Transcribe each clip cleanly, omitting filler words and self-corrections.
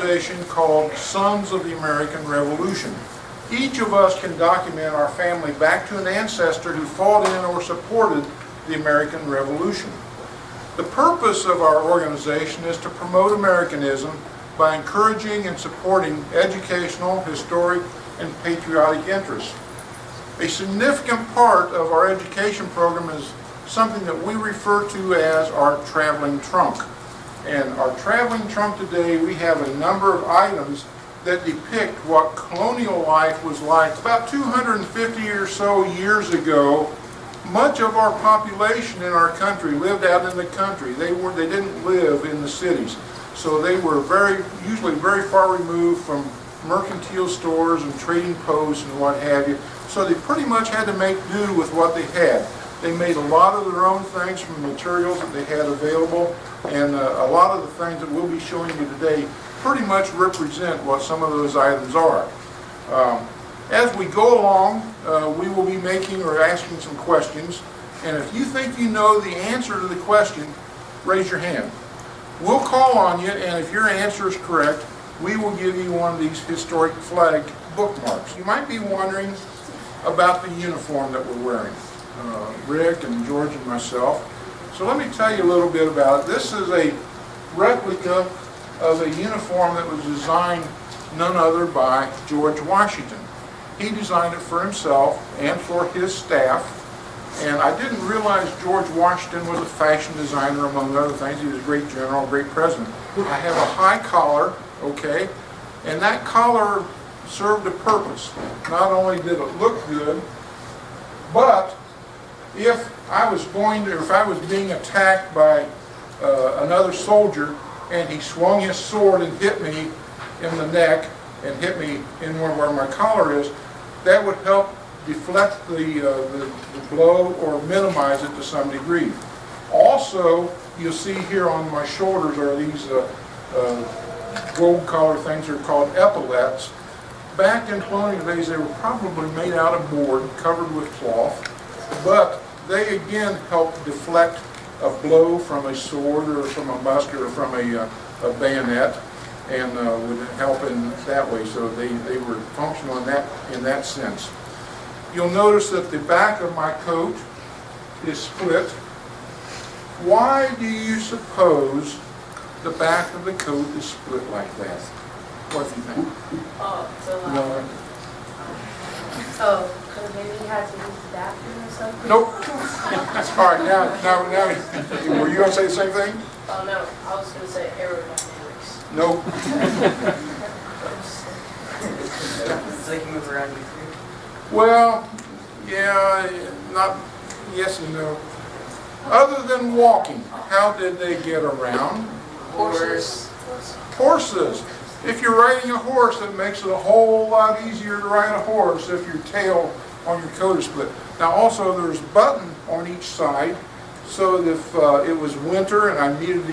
organization called Sons of the American Revolution. Each of us can document our family back to an ancestor who fought in or supported the American Revolution. The purpose of our organization is to promote Americanism by encouraging and supporting educational, historic, and patriotic interests. A significant part of our education program is something that we refer to as our traveling trunk. And our traveling trunk today, we have a number of items that depict what colonial life was like. About 250 or so years ago, much of our population in our country lived out in the country. They didn't live in the cities. So they were usually very far removed from mercantile stores and trading posts and what have you. So they pretty much had to make do with what they had. They made a lot of their own things from the materials that they had available, and a lot of the things that we'll be showing you today pretty much represent what some of those items are. As we go along, we will be making or asking some questions, and if you think you know the answer to the question, raise your hand. We'll call on you, and if your answer is correct, we will give you one of these historic flag bookmarks. You might be wondering about the uniform that we're wearing, Rick and George and myself. So let me tell you a little bit about it. This is a replica of a uniform that was designed none other by George Washington. He designed it for himself and for his staff. And I didn't realize George Washington was a fashion designer, among other things. He was a great general, a great president. I have a high collar, okay, and that collar served a purpose. Not only did it look good, but if I was being attacked by another soldier and he swung his sword and hit me in the neck and hit me in where my collar is, that would help deflect the blow or minimize it to some degree. Also, you'll see here on my shoulders are these gold collar things that are called epaulets. Back in colonial days, they were probably made out of board, covered with cloth, but they again help deflect a blow from a sword or from a musket or from a bayonet, and would help in that way. So they were functional in that sense. You'll notice that the back of my coat is split. Why do you suppose the back of the coat is split like that? What do you think? Because maybe he had to use the bathroom or something? Nope. All right, now, were you going to say the same thing? Oh, no, I was going to say aerodynamics. Nope. So you can move around you. Well, yeah, yes and no. Other than walking, how did they get around? Horses. Horses. If you're riding a horse, it makes it a whole lot easier to ride a horse if your tail on your coat is split. Now also there's a button on each side, so that if it was winter and I needed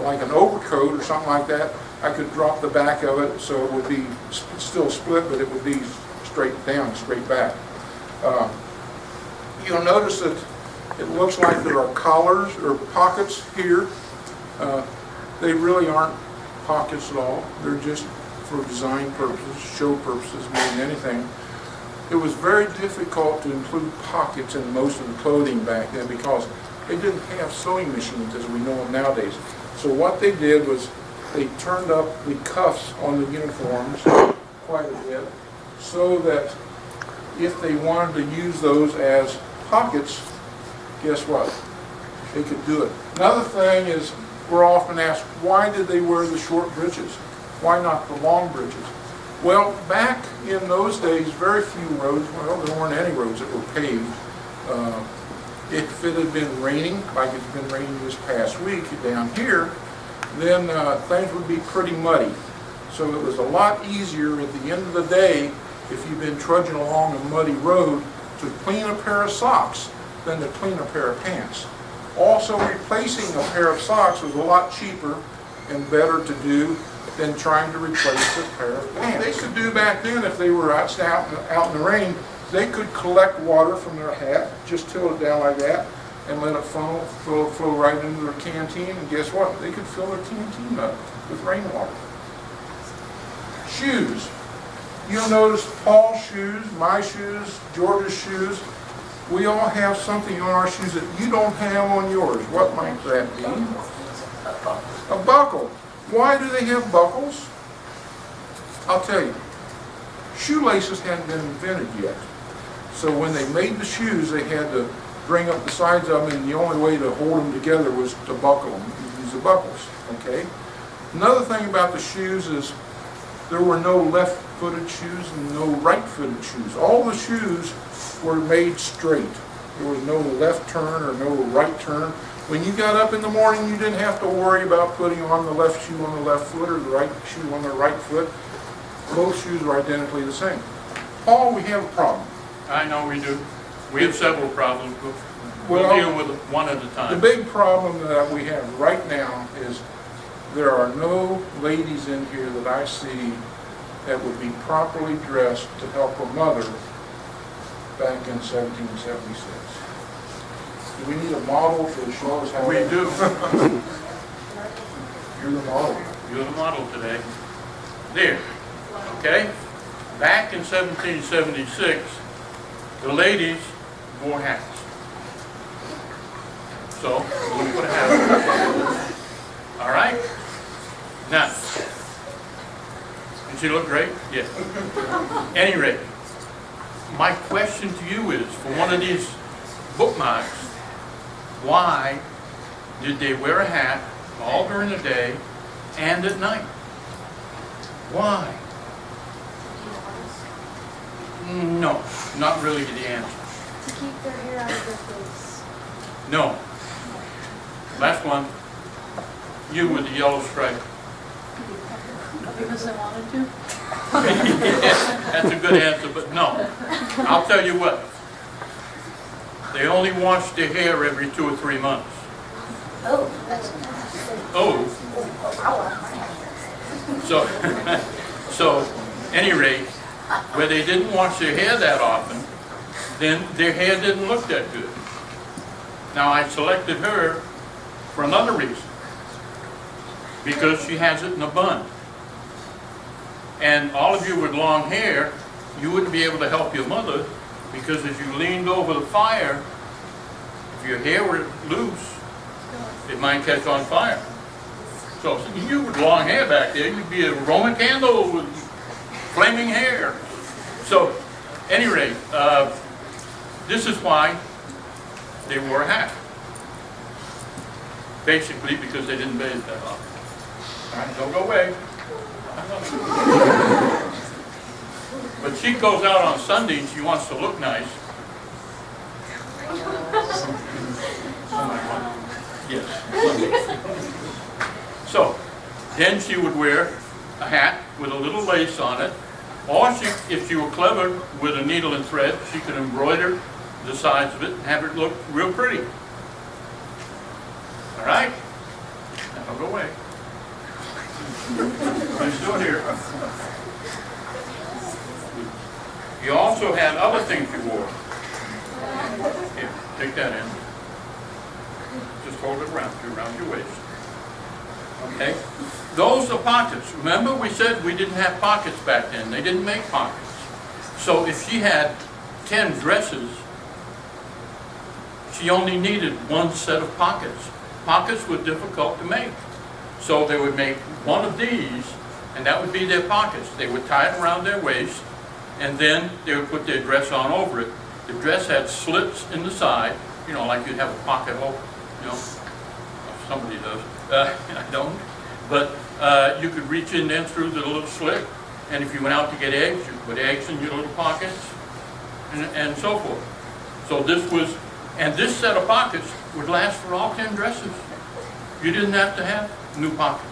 like an overcoat or something like that, I could drop the back of it so it would be still split, but it would be straight down, straight back. You'll notice that it looks like there are collars or pockets here. They really aren't pockets at all. They're just for design purposes, show purposes, more than anything. It was very difficult to include pockets in most of the clothing back then because they didn't have sewing machines as we know them nowadays. So what they did was they turned up the cuffs on the uniforms quite a bit, so that if they wanted to use those as pockets, guess what? They could do it. Another thing is, we're often asked, why did they wear the short breeches? Why not the long breeches? Well, back in those days, very few roads, well, there weren't any roads that were paved. If it had been raining, like it's been raining this past week down here, then things would be pretty muddy. So it was a lot easier at the end of the day, if you've been trudging along a muddy road, to clean a pair of socks than to clean a pair of pants. Also, replacing a pair of socks was a lot cheaper and better to do than trying to replace a pair of pants. What they could do back then, if they were out in the rain, they could collect water from their hat, just tilt it down like that, and let it flow right into their canteen, and guess what? They could fill their canteen up with rainwater. Shoes. You'll notice Paul's shoes, my shoes, George's shoes. We all have something on our shoes that you don't have on yours. What might that be? A buckle. Why do they have buckles? I'll tell you. Shoelaces hadn't been invented yet. So when they made the shoes, they had to bring up the sides of them, and the only way to hold them together was to buckle them. Use the buckles, okay? Another thing about the shoes is there were no left-footed shoes and no right-footed shoes. All the shoes were made straight. There was no left turn or no right turn. When you got up in the morning, you didn't have to worry about putting on the left shoe on the left foot or the right shoe on the right foot. Both shoes were identically the same. Paul, we have a problem. I know we do. We have several problems, but we'll Well, deal with it one at a The time. big problem that we have right now is there are no ladies in here that I see that would be properly dressed to help a mother back in 1776. Do we need a model to show us how? We do. You're the model. You're the model today. There. Okay? Back in 1776, the ladies wore hats. So, look what happened. All right? Now, did she look great? Yes. Any rate, my question to you is, for one of these bookmarks, why did they wear a hat all during the day and at night? Why? No, not really the answer. To keep their hair out of their face. No. Last one. You with the yellow stripe. Because they wanted to? That's a good answer, but no. I'll tell you what. They only wash their hair every 2 or 3 months. Oh, that's Oh. So, any rate, where they didn't wash their hair that often, then their hair didn't look that good. Now, I selected her for another reason. Because she has it in a bun. And all of you with long hair, you wouldn't be able to help your mother because as you leaned over the fire, if your hair were loose, it might catch on fire. So you with long hair back there, you'd be a Roman candle with flaming hair. So, any rate, this is why they wore a hat. Basically because they didn't bathe that often. All right, don't go away. But she goes out on Sunday and she wants to look nice. Yes. So, then she would wear a hat with a little lace on it, or she, if she were clever with a needle and thread, she could embroider the sides of it and have it look real pretty. All right? Now don't go away. I'm still here. You also had other things you wore. Here, take that in. Just hold it around your waist. Okay? Those are pockets. Remember we said we didn't have pockets back then. They didn't make pockets. So if she had 10 dresses, she only needed one set of pockets. Pockets were difficult to make. So they would make one of these, and that would be their pockets. They would tie it around their waist, and then they would put their dress on over it. The dress had slits in the side, you know, like you'd have a pocket hole, you know. Somebody does. I don't. But you could reach in there through the little slit, and if you went out to get eggs, you put eggs in your little pockets, and so forth. So this was, and this set of pockets would last for all 10 dresses. You didn't have to have new pockets.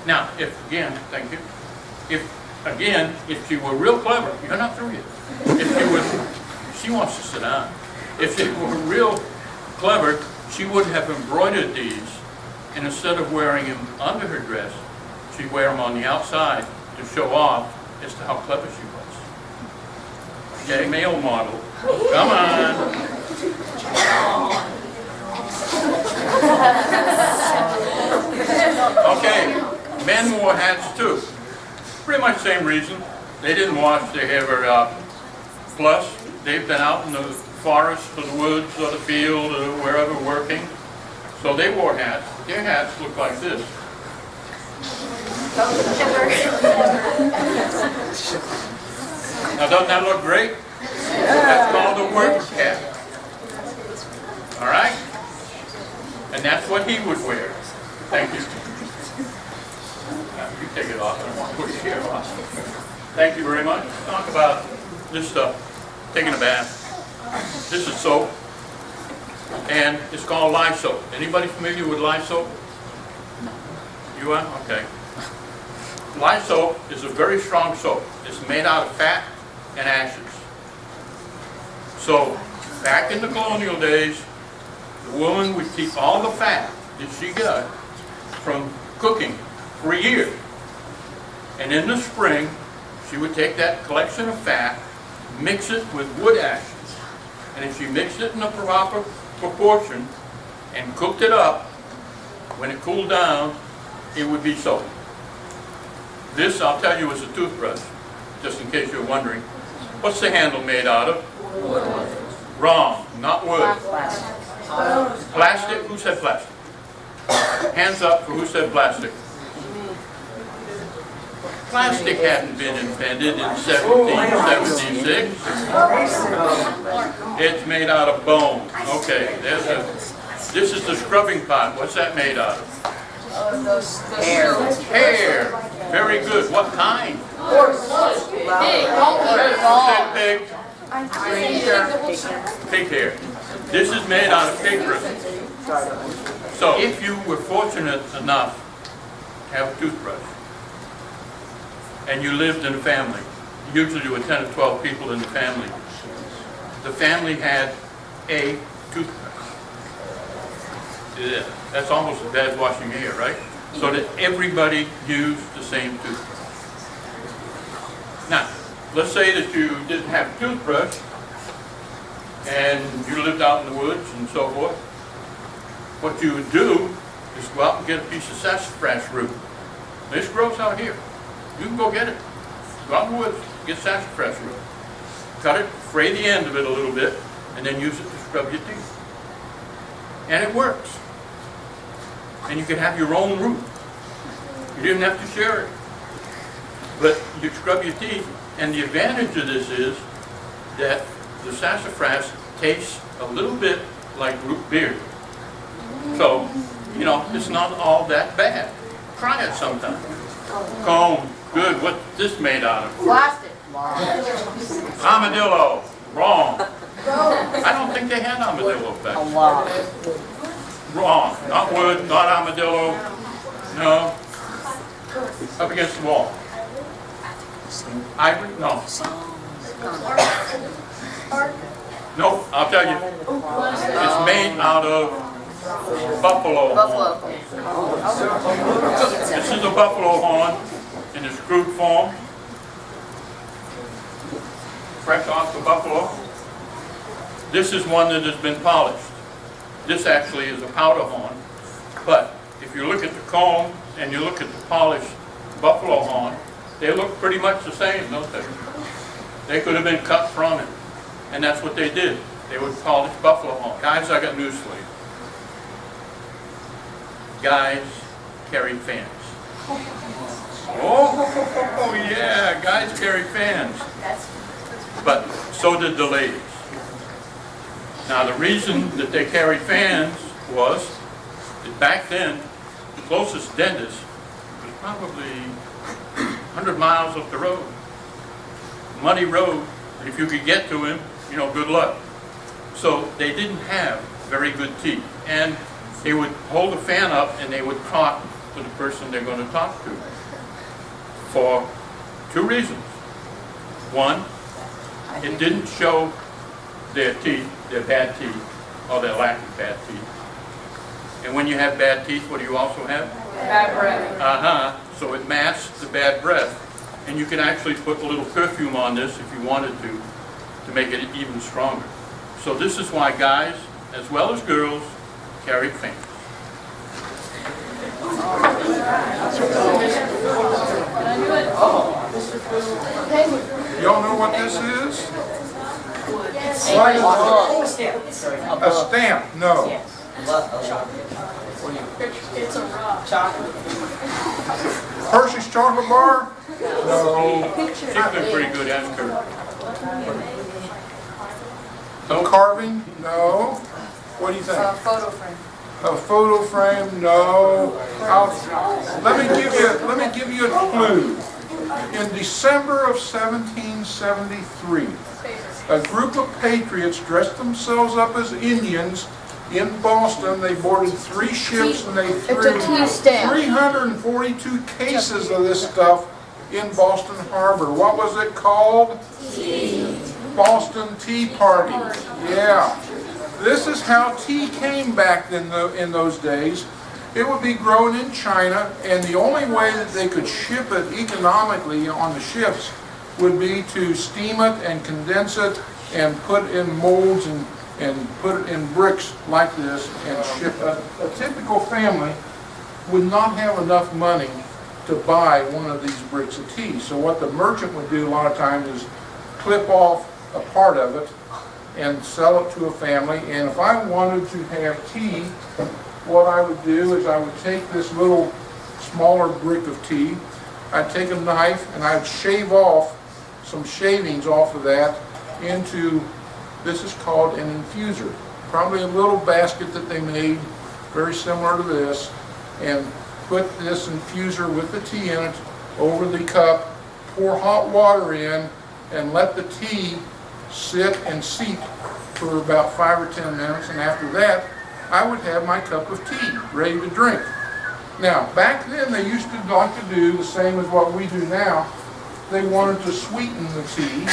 Now, if, again, thank you, if she were real clever, you're not through yet. If she was, she wants to sit down. If she were real clever, she would have embroidered these, and instead of wearing them under her dress, she'd wear them on the outside to show off as to how clever she was. Okay, male model. Come on. Okay, men wore hats too. Pretty much same reason. They didn't wash their hair very often. Plus, they've been out in the forest or the woods or the field or wherever working. So they wore hats. Their hats look like this. Now doesn't that look great? That's called a work cap. All right? And that's what he would wear. Thank you. Now, you take it off. I don't want to put your hair off. Thank you very much. Talk about this stuff. Taking a bath. This is soap. And it's called lye soap. Anybody familiar with lye soap? You are? Okay. Lye soap is a very strong soap. It's made out of fat and ashes. So, back in the colonial days, the woman would keep all the fat that she got from cooking for a year. And in the spring, she would take that collection of fat, mix it with wood ashes. And if she mixed it in the proper proportion and cooked it up, when it cooled down, it would be soap. This, I'll tell you, is a toothbrush, just in case you're wondering. What's the handle made out of? Wood. Wrong, not wood. Plastic? Who said plastic? Hands up for who said plastic. Plastic hadn't been invented in 1776. It's made out of bone. Okay, this is the scrubbing pot. What's that made out of? Hair. Hair. Very good. What kind? Pig. Pig hair. This is made out of pig ribbon. So if you were fortunate enough to have a toothbrush, and you lived in a family, usually there were 10 or 12 people in the family had a toothbrush. Yeah, that's almost as bad as washing your hair, right? So that everybody used the same toothbrush. Now, let's say that you didn't have a toothbrush and you lived out in the woods and so forth. What you would do is go out and get a piece of sassafras root. This grows out here. You can go get it. Go out in the woods, get sassafras root. Cut it, fray the end of it a little bit, and then use it to scrub your teeth. And it works. And you can have your own root. You didn't have to share it. But you scrub your teeth, and the advantage of this is that the sassafras tastes a little bit like root beer. So, you know, it's not all that bad. Try it sometime. Comb, good. What's this made out of? Plastic. Armadillo. Wrong. I don't think they had armadillo back then. Wrong. Not wood, not armadillo. No. Up against the wall. Ivory? No. No, I'll tell you. It's made out of buffalo horn. This is a buffalo horn in its crude form. Fresh off the buffalo. This is one that has been polished. This actually is a powder horn. But if you look at the comb and you look at the polished buffalo horn, they look pretty much the same, don't they? They could have been cut from it. And that's what they did. They would polish buffalo horn. Guys, I got news for you. Guys carry fans. Oh yeah, guys carry fans. But so did the ladies. Now the reason that they carried fans was that back then, the closest dentist was probably 100 miles up the road. Muddy road, and if you could get to him, you know, good luck. So they didn't have very good teeth. And they would hold the fan up and they would talk to the person they're going to talk to for two reasons. One, it didn't show their teeth, their bad teeth, or their lack of bad teeth. And when you have bad teeth, what do you also have? Bad breath. So it masks the bad breath. And you can actually put a little perfume on this if you wanted to make it even stronger. So this is why guys, as well as girls, carry fans. Can I do it? Y'all know what this is? Yes. A stamp? No. It's a rock. Hershey's chocolate bar? No. Picture. She's been pretty good at her. A carving? No. What do you think? Photo frame. A photo frame? No. Let me give you a clue. In December of 1773, a group of patriots dressed themselves up as Indians in Boston. They boarded 3 ships and they threw 342 cases of this stuff in Boston Harbor. What was it called? Tea. Boston Tea Party. Yeah. This is how tea came back in those days. It would be grown in China, and the only way that they could ship it economically on the ships would be to steam it and condense it and put it in molds and put it in bricks like this and ship it. A typical family would not have enough money to buy one of these bricks of tea. So what the merchant would do a lot of times is clip off a part of it and sell it to a family. And if I wanted to have tea, what I would do is I would take this little smaller brick of tea, I'd take a knife and I'd shave off some shavings off of that into, this is called an infuser. Probably a little basket that they made, very similar to this, and put this infuser with the tea in it over the cup, pour hot water in, and let the tea sit and seep for about 5 or 10 minutes, and after that, I would have my cup of tea ready to drink. Now, back then they used to like to do the same as what we do now. They wanted to sweeten the tea.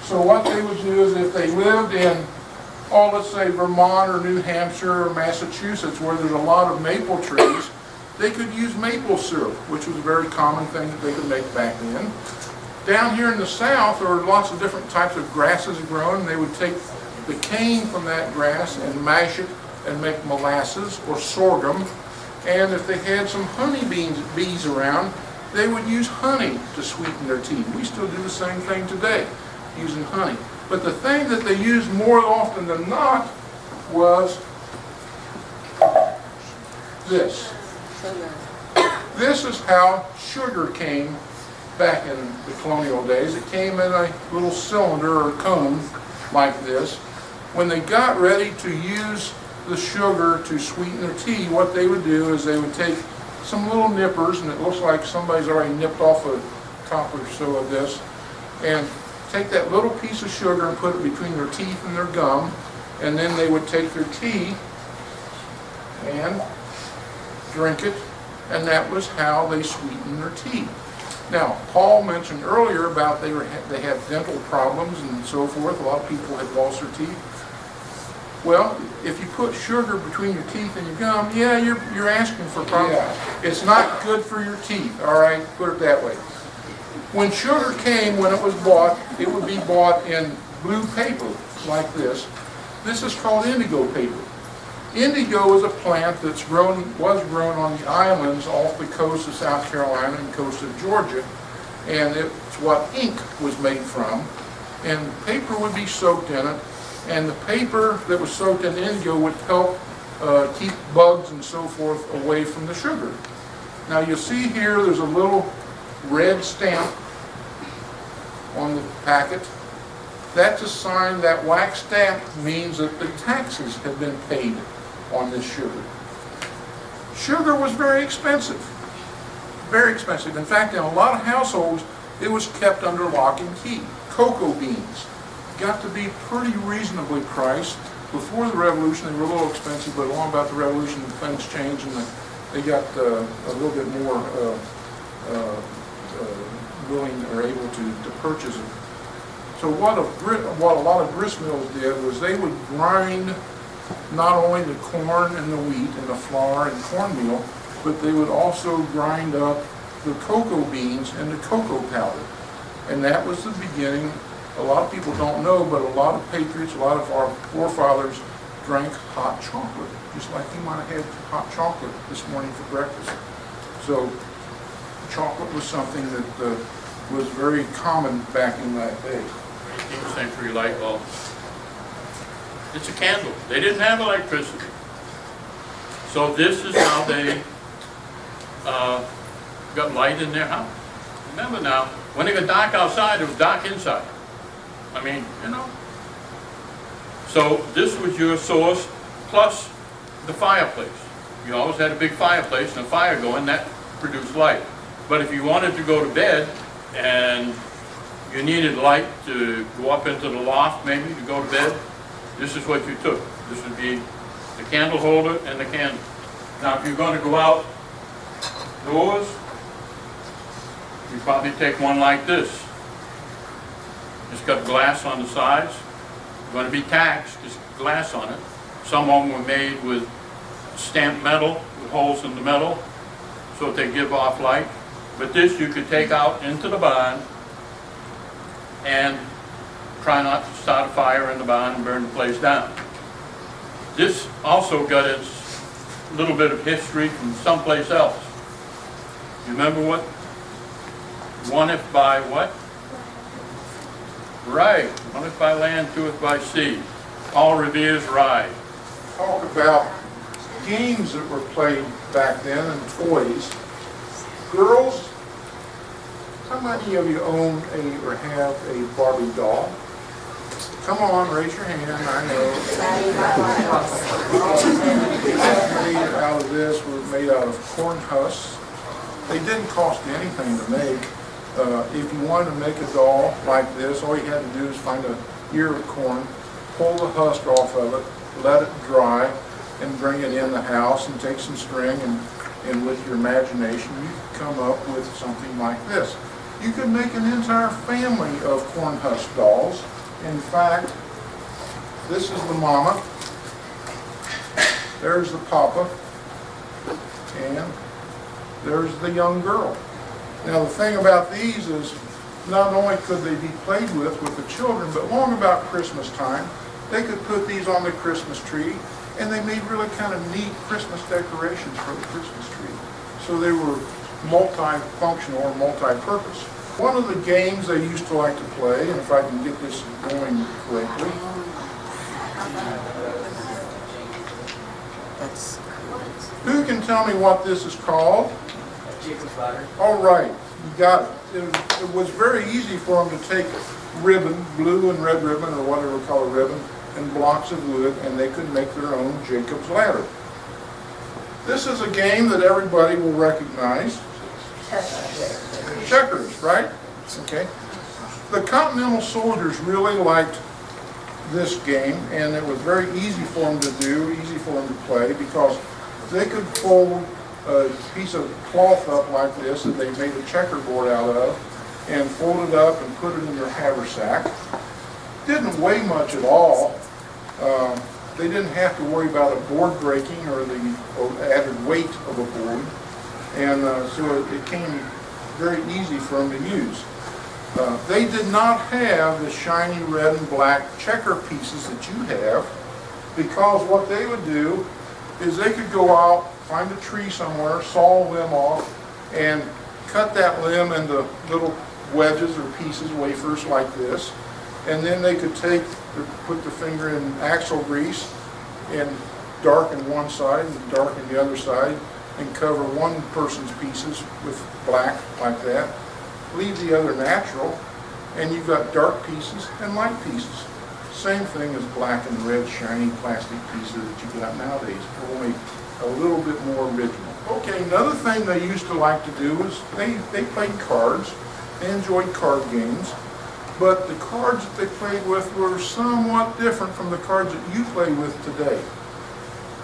So what they would do is if they lived in, let's say Vermont or New Hampshire or Massachusetts where there's a lot of maple trees, they could use maple syrup, which was a very common thing that they could make back then. Down here in the South, there were lots of different types of grasses growing. They would take the cane from that grass and mash it and make molasses or sorghum. And if they had some honey bees around, they would use honey to sweeten their tea. We still do the same thing today, using honey. But the thing that they used more often than not was this. This is how sugar came back in the colonial days. It came in a little cylinder or cone like this. When they got ready to use the sugar to sweeten their tea, what they would do is they would take some little nippers, and it looks like somebody's already nipped off a top or so of this, and take that little piece of sugar and put it between their teeth and their gum, and then they would take their tea and drink it, and that was how they sweetened their tea. Now, Paul mentioned earlier about they had dental problems and so forth. A lot of people had lost their teeth. Well, if you put sugar between your teeth and your gum, yeah, you're asking for problems. Yeah. It's not good for your teeth, all right? Put it that way. When sugar came, when it was bought, it would be bought in blue paper like this. This is called indigo paper. Indigo is a plant was grown on the islands off the coast of South Carolina and coast of Georgia, and it's what ink was made from. And paper would be soaked in it, and the paper that was soaked in indigo would help keep bugs and so forth away from the sugar. Now you'll see here there's a little red stamp on the packet. That's a sign, that wax stamp means that the taxes have been paid on this sugar. Sugar was very expensive. Very expensive. In fact, in a lot of households, it was kept under lock and key. Cocoa beans got to be pretty reasonably priced. Before the Revolution, they were a little expensive, but along about the Revolution, things changed and they got a little bit more willing or able to purchase it. So what a lot of grist mills did was they would grind not only the corn and the wheat and the flour and cornmeal, but they would also grind up the cocoa beans and the cocoa powder. And that was the beginning. A lot of people don't know, but a lot of patriots, a lot of our forefathers drank hot chocolate, just like you might have had hot chocolate this morning for breakfast. So chocolate was something that was very common back in that day. 18th century light bulb. It's a candle. They didn't have electricity. So this is how they got light in their house. Remember now, when it got dark outside, it was dark inside. I mean, you know. So this was your source, plus the fireplace. You always had a big fireplace and a fire going, that produced light. But if you wanted to go to bed and you needed light to go up into the loft maybe to go to bed, this is what you took. This would be the candle holder and the candle. Now if you're going to go out doors, you probably take one like this. It's got glass on the sides. It's going to be tacks, there's glass on it. Some of them were made with stamped metal, with holes in the metal, so that they give off light. But this you could take out into the barn and try not to start a fire in the barn and burn the place down. This also got its little bit of history from someplace else. You remember what? One if by what? Right. One if by land, two if by sea. Paul Revere's ride. Talk about games that were played back then and toys. Girls, how many of you own or have a Barbie doll? Come on, raise your hand, I know. Made out of this were made out of corn husks. They didn't cost you anything to make. If you wanted to make a doll like this, all you had to do is find an ear of corn, pull the husk off of it, let it dry, and bring it in the house and take some string and with your imagination you could come up with something like this. You could make an entire family of corn husk dolls. In fact, this is the mama, there's the papa, and there's the young girl. Now the thing about these is not only could they be played with the children, but long about Christmas time, they could put these on the Christmas tree, and they made really kind of neat Christmas decorations for the Christmas tree. So they were multi-functional or multi-purpose. One of the games they used to like to play, and if I can get this going correctly, who can tell me what this is called? Jacob's ladder. All right, you got it. It was very easy for them to take ribbon, blue and red ribbon, or whatever color ribbon, and blocks of wood, and they could make their own Jacob's ladder. This is a game that everybody will recognize. Checkers, right? Okay. The Continental soldiers really liked this game, and it was very easy for them to do, easy for them to play, because they could fold a piece of cloth up like this that they made a checkerboard out of, and fold it up and put it in their haversack. Didn't weigh much at all. They didn't have to worry about a board breaking or the added weight of a board, and so it came very easy for them to use. They did not have the shiny red and black checker pieces that you have, because what they would do is they could go out, find a tree somewhere, saw a limb off, and cut that limb into little wedges or pieces, wafers like this, and then they could put the finger in axle grease and darken one side and darken the other side, and cover one person's pieces with black like that, leave the other natural, and you've got dark pieces and light pieces. Same thing as black and red shiny plastic pieces that you got nowadays, only a little bit more original. Okay, another thing they used to like to do is they played cards. They enjoyed card games, but the cards that they played with were somewhat different from the cards that you play with today.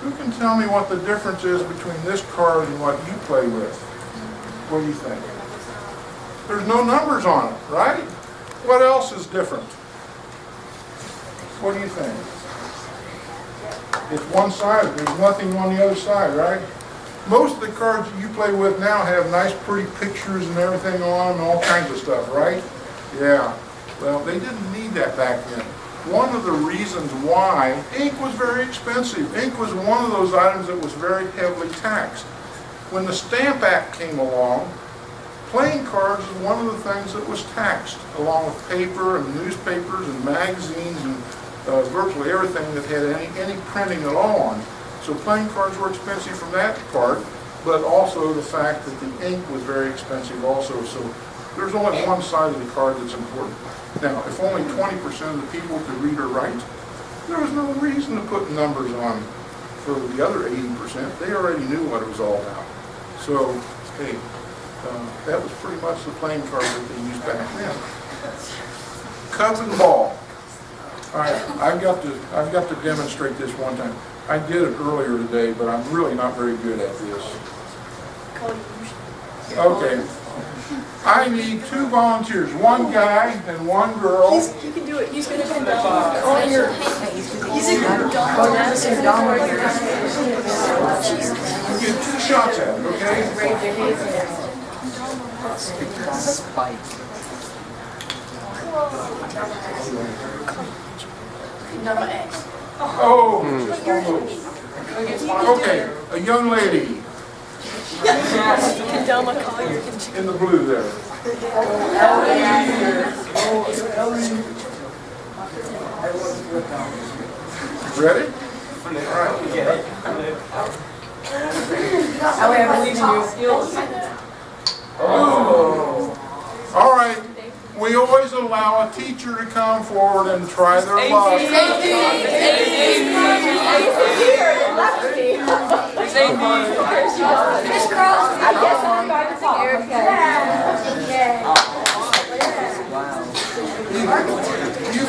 Who can tell me what the difference is between this card and what you play with? What do you think? There's no numbers on it, right? What else is different? What do you think? It's one side. There's nothing on the other side, right? Most of the cards that you play with now have nice pretty pictures and everything on them and all kinds of stuff, right? Yeah. Well, they didn't need that back then. One of the reasons why, ink was very expensive. Ink was one of those items that was very heavily taxed. When the Stamp Act came along, Playing cards is one of the things that was taxed, along with paper and newspapers and magazines and virtually everything that had any printing at all on. So playing cards were expensive from that part, but also the fact that the ink was very expensive also. So there's only one side of the card that's important. Now, if only 20% of the people could read or write, there was no reason to put numbers on for the other 80%. They already knew what it was all about. So, hey, that was pretty much the playing card that they used back then. Cup and ball. All right, I've got to demonstrate this one time. I did it earlier today, but I'm really not very good at this. Okay. I need 2 volunteers, 1 guy and 1 girl. You can do it. He's going to come down. Oh, you're. He's in your You get 2 shots at it, okay? Number X. Oh, just almost. Okay, a young lady Kendama Collier. in the blue there. Ready? All right. All right. We always allow a teacher to come forward and try their luck. You've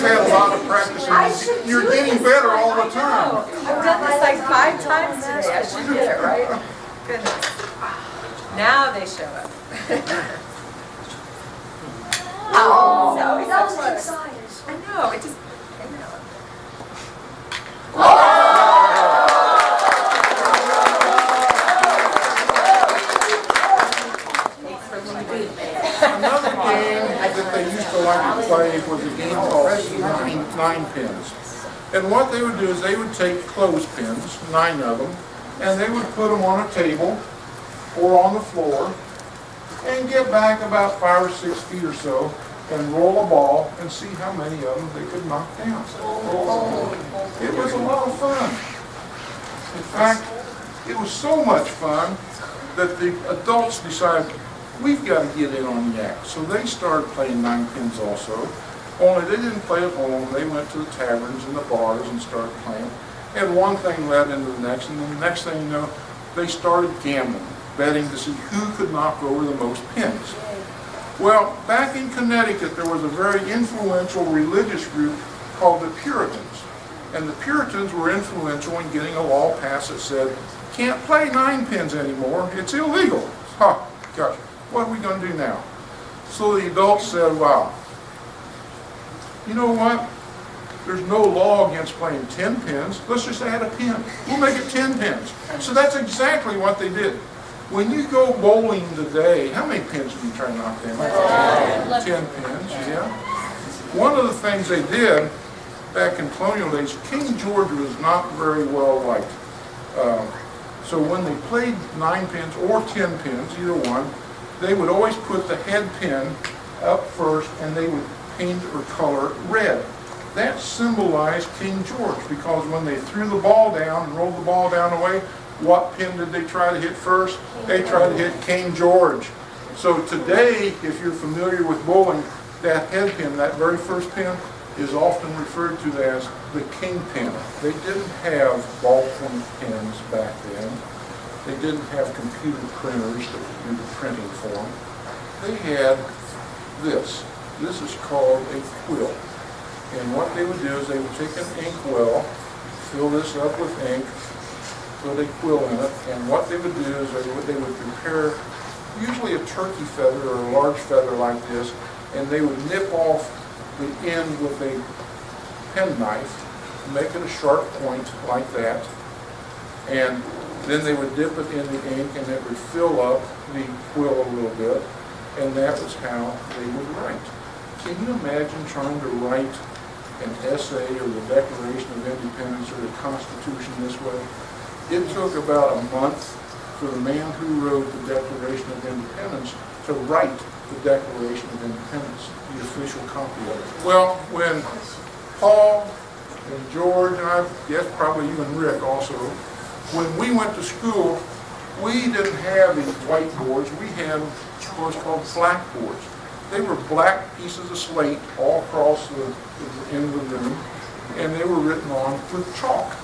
had a lot of practice and you're getting better all the time. I've done this like 5 times today. I should get it right. Goodness. Now they show up. Oh, so it's so close. I know. It just. I know. Another game that they used to like to play was a game called nine pins. And what they would do is they would take clothespins, 9 of them, and they would put them on a table or on the floor and get back about 5 or 6 feet or so and roll a ball and see how many of them they could knock down. It was a lot of fun. In fact, it was so much fun that the adults decided, we've got to get in on the act. So they started playing 9 pins also. Only they didn't play at home. They went to the taverns and the bars and started playing. And one thing led into the next, and then the next thing you know, they started gambling, betting to see who could knock over the most pins. Well, back in Connecticut, there was a very influential religious group called the Puritans. And the Puritans were influential in getting a law passed that said, can't play 9 pins anymore, it's illegal. Ha, gosh, what are we going to do now? So the adults said, wow, you know what? There's no law against playing 10 pins. Let's just add a pin. We'll make it 10 pins. So that's exactly what they did. When you go bowling today, how many pins do you try to knock down? 10 pins, yeah. One of the things they did back in colonial days, King George was not very well liked. So when they played 9 pins or 10 pins, either one, they would always put the head pin up first and they would paint or color it red. That symbolized King George because when they threw the ball down and rolled the ball down away, what pin did they try to hit first? They tried to hit King George. So today, if you're familiar with bowling, that head pin, that very first pin, is often referred to as the king pin. They didn't have ballpoint pens back then. They didn't have computer printers that would do the printing for them. They had this. This is called a quill. And what they would do is they would take an ink well, fill this up with ink, put a quill in it, and what they would do is they would prepare usually a turkey feather or a large feather like this, and they would nip off the end with a penknife, make it a sharp point like that, and then they would dip it in the ink and it would fill up the quill a little bit, and that was how they would write. Can you imagine trying to write an essay or the Declaration of Independence or the Constitution this way? It took about a month for the man who wrote the Declaration of Independence to write the Declaration of Independence, the official copy of it. Well, when Paul and George, and I guess probably even Rick also, when we went to school, we didn't have these whiteboards. We had what was called blackboards. They were black pieces of slate all across the end of the room, and they were written on with chalk.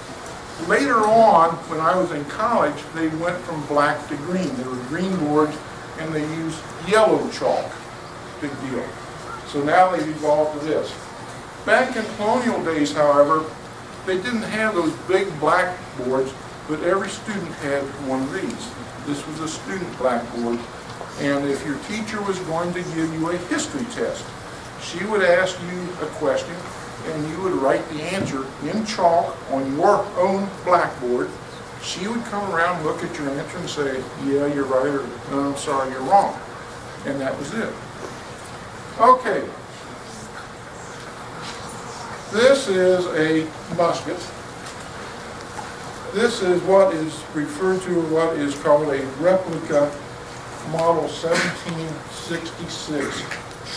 Later on, when I was in college, they went from black to green. They were green boards, and they used yellow chalk. Big deal. So now they've evolved to this. Back in colonial days, however, they didn't have those big blackboards, but every student had one of these. This was a student blackboard, and if your teacher was going to give you a history test, she would ask you a question, and you would write the answer in chalk on your own blackboard. She would come around, look at your answer, and say, yeah, you're right, or no, I'm sorry, you're wrong. And that was it. Okay. This is a musket. This is what is referred to, what is called a replica model 1766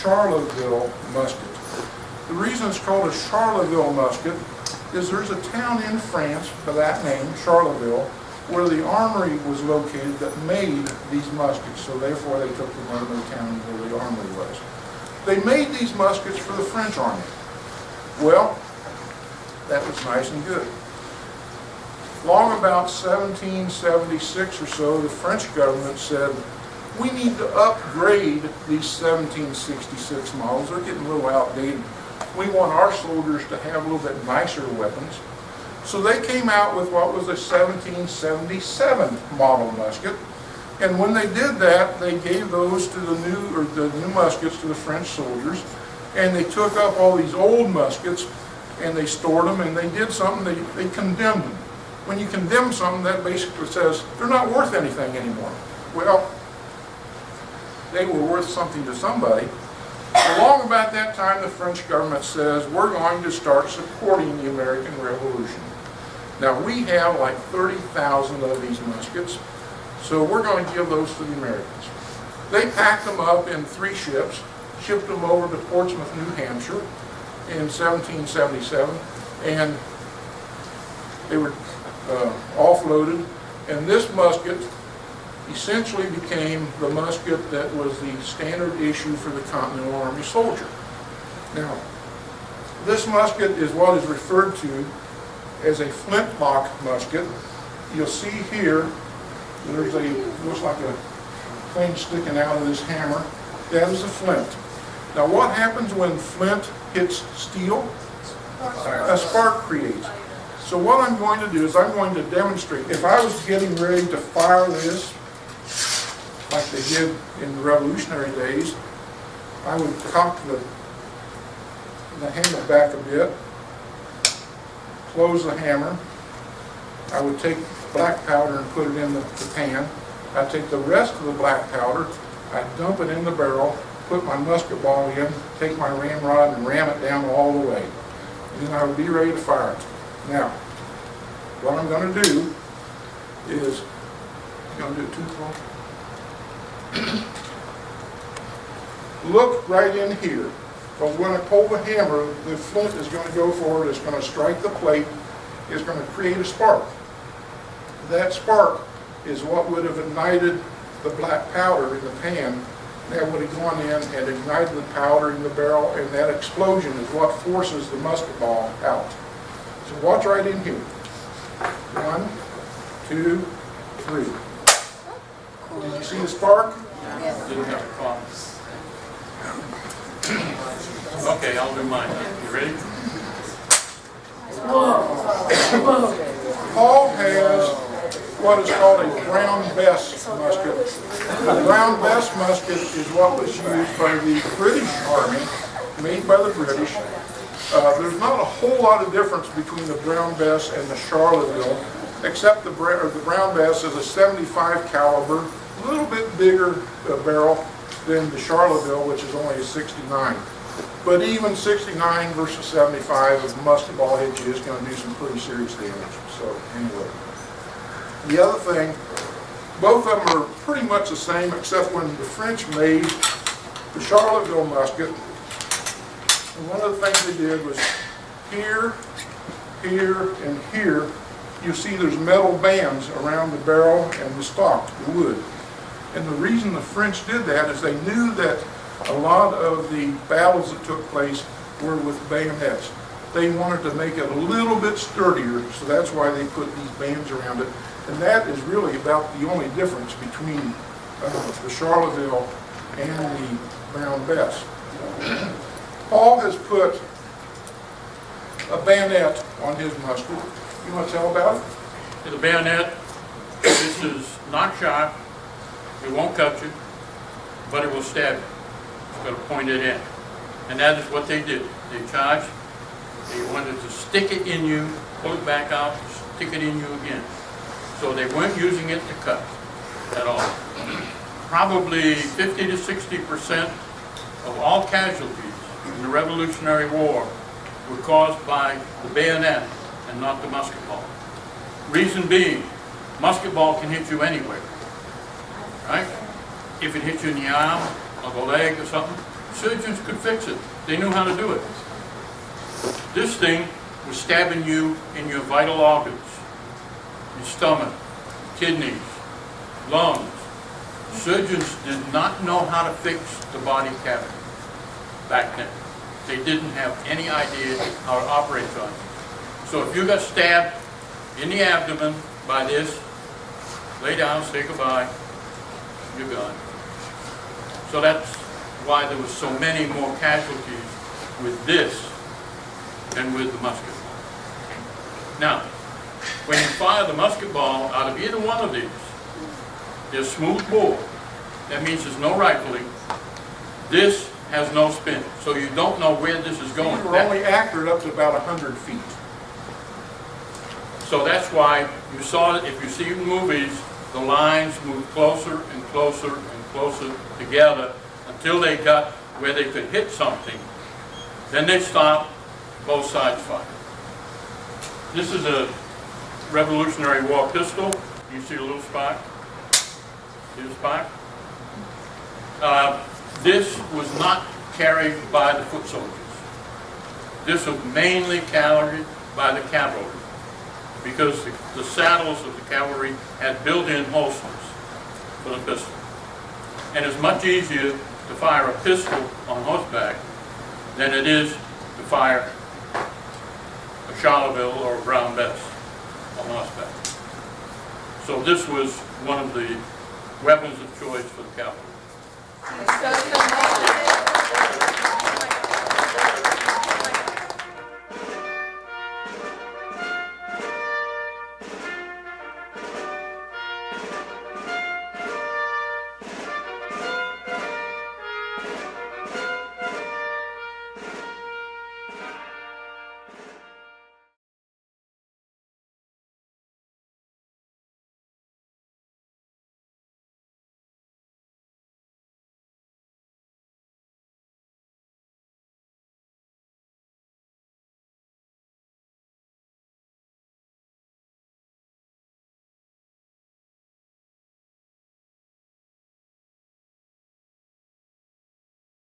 Charleville musket. The reason it's called a Charleville musket is there's a town in France by that name, Charleville, where the armory was located that made these muskets, so therefore they took the name of the town where the armory was. They made these muskets for the French army. Well, that was nice and good. Long about 1776 or so, the French government said, we need to upgrade these 1766 models. They're getting a little outdated. We want our soldiers to have a little bit nicer weapons. So they came out with what was a 1777 model musket. And when they did that, they gave those to the new muskets to the French soldiers. And they took up all these old muskets and they stored them, and they did something, they condemned them. When you condemn something, that basically says they're not worth anything anymore. Well, they were worth something to somebody. Along about that time, the French government says, we're going to start supporting the American Revolution. Now, we have like 30,000 of these muskets, so we're going to give those to the Americans. They packed them up in 3 ships, shipped them over to Portsmouth, New Hampshire in 1777, and they were offloaded, and this musket essentially became the musket that was the standard issue for the Continental Army soldier. Now, this musket is what is referred to as a flintlock musket. You'll see here, there's looks like a thing sticking out of this hammer. That is a flint. Now, what happens when flint hits steel? A spark creates. So what I'm going to do is I'm going to demonstrate. If I was getting ready to fire this, like they did in the Revolutionary days, I would cock the hammer back a bit, close the hammer. I would take black powder and put it in the pan. I'd take the rest of the black powder, I'd dump it in the barrel, put my musket ball in, take my ramrod and ram it down all the way. And then I would be ready to fire it. Now, what I'm going to do is, I'm going to do it too close. Look right in here, because when I pull the hammer, the flint is going to go forward, it's going to strike the plate, it's going to create a spark. That spark is what would have ignited the black powder in the pan. That would have gone in and ignited the powder in the barrel, and that explosion is what forces the musket ball out. So watch right in here. 1, 2, 3. Did you see the spark? Didn't have a problem. Okay, I'll do mine. You ready? Paul has what is called a brown bess musket. The brown bess musket is what was used by the British Army, made by the British. There's not a whole lot of difference between the brown bess and the Charleville, except the brown bess is a 75 caliber, a little bit bigger barrel than the Charleville, which is only a 69. But even 69 versus 75, if a musket ball hits you, it's going to do some pretty serious damage. So anyway, the other thing Both of them are pretty much the same, except when the French made the Charlottesville musket. And one of the things they did was here, here, and here, you see there's metal bands around the barrel and the stock, the wood. And the reason the French did that is they knew that a lot of the battles that took place were with bayonets. They wanted to make it a little bit sturdier, so that's why they put these bands around it. And that is really about the only difference between the Charlottesville and the Brown Bess. Paul has put a bayonet on his musket. You want to tell about it? The bayonet, this is not sharp, it won't cut you, but it will stab you. It's going to point it in. And that is what they did. They charged, they wanted to stick it in you, pull it back out, stick it in you again. So they weren't using it to cut at all. Probably 50 to 60% of all casualties in the Revolutionary War were caused by the bayonet and not the musket ball. Reason being, musket ball can hit you anywhere, right? If it hits you in the arm or the leg or something, surgeons could fix it. They knew how to do it. This thing was stabbing you in your vital organs, your stomach, kidneys, lungs. Surgeons did not know how to fix the body cavity back then. They didn't have any idea how to operate on it. So if you got stabbed in the abdomen by this, lay down, say goodbye, you're gone. So that's why there was so many more casualties with this than with the musket ball. Now, when you fire the musket ball out of either one of these, there's smooth bore. That means there's no rifling. This has no spin, so you don't know where this is going. We're only accurate up to about 100 feet. So that's why you saw it, if you see in movies, the lines move closer and closer and closer together until they got where they could hit something. Then they stop, both sides fire. This is a Revolutionary War pistol. You see a little spark? See the spark? This was not carried by the foot soldiers. This was mainly carried by the cavalry, because the saddles of the cavalry had built-in holsters for the pistol. And it's much easier to fire a pistol on horseback than it is to fire a Charleville or a Brown Bess on horseback. So this was one of the weapons of choice for the cavalry.